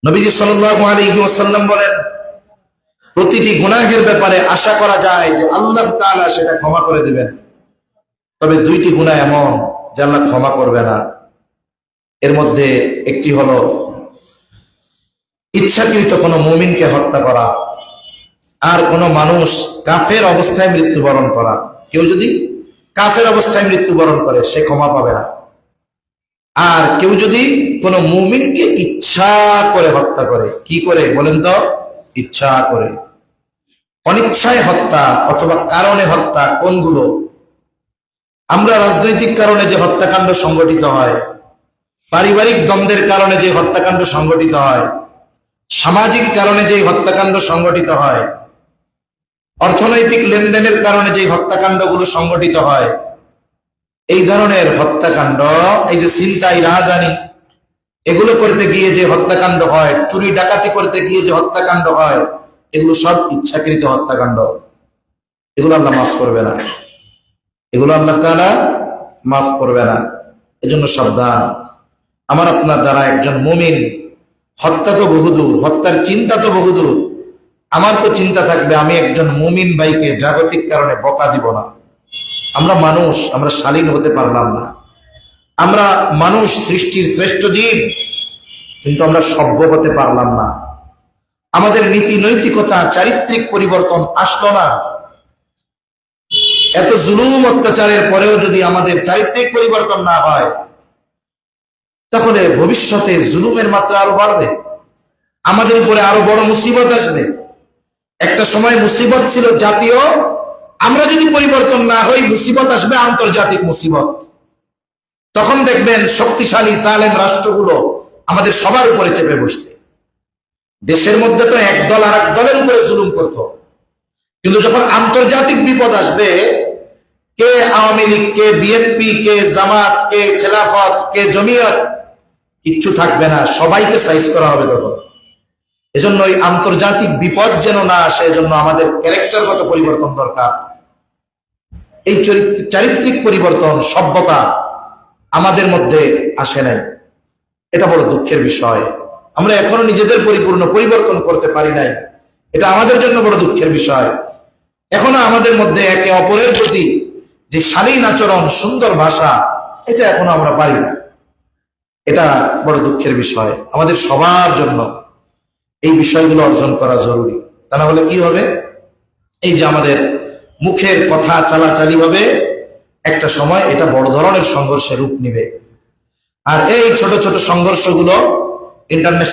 নবীজি সাল্লাল্লাহু আলাইহি ওয়াসাল্লাম বলেন, প্রতিটি গুনাহের ব্যাপারে আশা করা যায় যে আল্লাহ তাআলা সেটা ক্ষমা করে দিবেন, তবে দুইটি গুনাহ এমন যে আল্লাহ ক্ষমা করবে না। এর মধ্যে একটি হলো ইচ্ছাকৃত কোনো মুমিনকে হত্যা করা, আর কোনো মানুষ কাফের অবস্থায় মৃত্যুবরণ করা। কেউ যদি কাফের অবস্থায় মৃত্যুবরণ করে সে ক্ষমা পাবে না। আর কেউ যদি কোনো মুমিনকে ইচ্ছা করে হত্যা করে, কি করে বলেন তো? ইচ্ছা করে। অনিচ্ছায় হত্যা অথবা কারণে হত্যা কোনগুলো? আমরা রাজনৈতিক কারণে যে হত্যাকাণ্ড সংগঠিত হয়, পারিবারিক দ্বন্দ্বের কারণে যে হত্যাকাণ্ড সংগঠিত হয়, সামাজিক কারণে যে হত্যাকাণ্ড সংগঠিত হয়, অর্থনৈতিক লেনদেনের কারণে যে হত্যাকাণ্ডগুলো সংগঠিত হয়, এই ধরনের হত্যাকাণ্ড, এই যে ছিনতাই রাহাজানি এগুলো করতে গিয়ে যে হত্যাকাণ্ড হয়, চুরি ডাকাতি করতে গিয়ে যে হত্যাকাণ্ড হয়, এগুলো সব ইচ্ছাকৃত হত্যাকাণ্ড। এগুলো আল্লাহ মাফ করবে না, এগুলো আল্লাহ তাআলা মাফ করবে না। এজন্য সাবধান। আমার আপনার দ্বারা একজন মুমিন, হত্যা তো বহুদূর, হত্যার চিন্তা তো বহুদূর, আমার তো চিন্তা থাকবে আমি একজন মুমিন ভাইকে জাগতিক কারণে বকা দিব না। আমরা মানুষ, আমরা শালীন হতে পারলাম না। আমরা মানুষ, সৃষ্টির শ্রেষ্ঠ জীব, কিন্তু আমরা সভ্য হতে পারলাম না। আমাদের নীতি নৈতিকতা, চারিত্রিক পরিবর্তন আসলো না। এত জুলুম অত্যাচারের পরেও যদি আমাদের চারিত্রিক পরিবর্তন না হয়, তাহলে ভবিষ্যতে জুলুমের মাত্রা আরো বাড়বে, আমাদের উপরে আরো বড় মুসিবত আসবে। একটা সময় মুসিবত ছিল জাতীয়, আমরা যদি পরিবর্তন না হই মুসিবত আসবে আন্তর্জাতিক মুসিবত। তখন দেখবেন শক্তিশালী জালেম রাষ্ট্রগুলো আমাদের সবার উপরে চেপে বসছে। দেশের মধ্যে তো এক দল আর এক দলের উপরে জুলুম করত, কিন্তু যখন আন্তর্জাতিক বিপদ আসবে, কে আওয়ামী লীগ, কে বিএনপি, কে জামাত, কে খেলাফত, কে জমিয়ত, কিচ্ছু থাকবে না, সবাইকে সাইজ করা হবে তখন। এজন্য এই আন্তর্জাতিক বিপদ যেন না আসে, এজন্য আমাদের ক্যারেক্টারগত পরিবর্তন দরকার। এই চারিত্রিক পরিবর্তন, সভ্যতা আমাদের মধ্যে আসে নাই। এটা বড় দুঃখের বিষয়। আমরা এখনো নিজেদের পরিপূর্ণ পরিবর্তন করতে পারি নাই, এটা আমাদের জন্য বড় দুঃখের বিষয়। এখনো আমাদের মধ্যে একে অপরের প্রতি যে শালীন আচরণ, সুন্দর ভাষা, এটা এখনো আমরা পারি না। এটা বড় দুঃখের বিষয়। আমাদের সবার জন্য এই বিষয়গুলো অর্জন করা জরুরি। তা না হলে কি হবে? এই যে আমাদের মুখের কথা চালাচালি হবে, একটা সময় এটা বড় ধরনের সংঘর্ষের রূপ নিবে। আর এই ছোট ছোট সংঘর্ষগুলো ইন্টারন্যাশনাল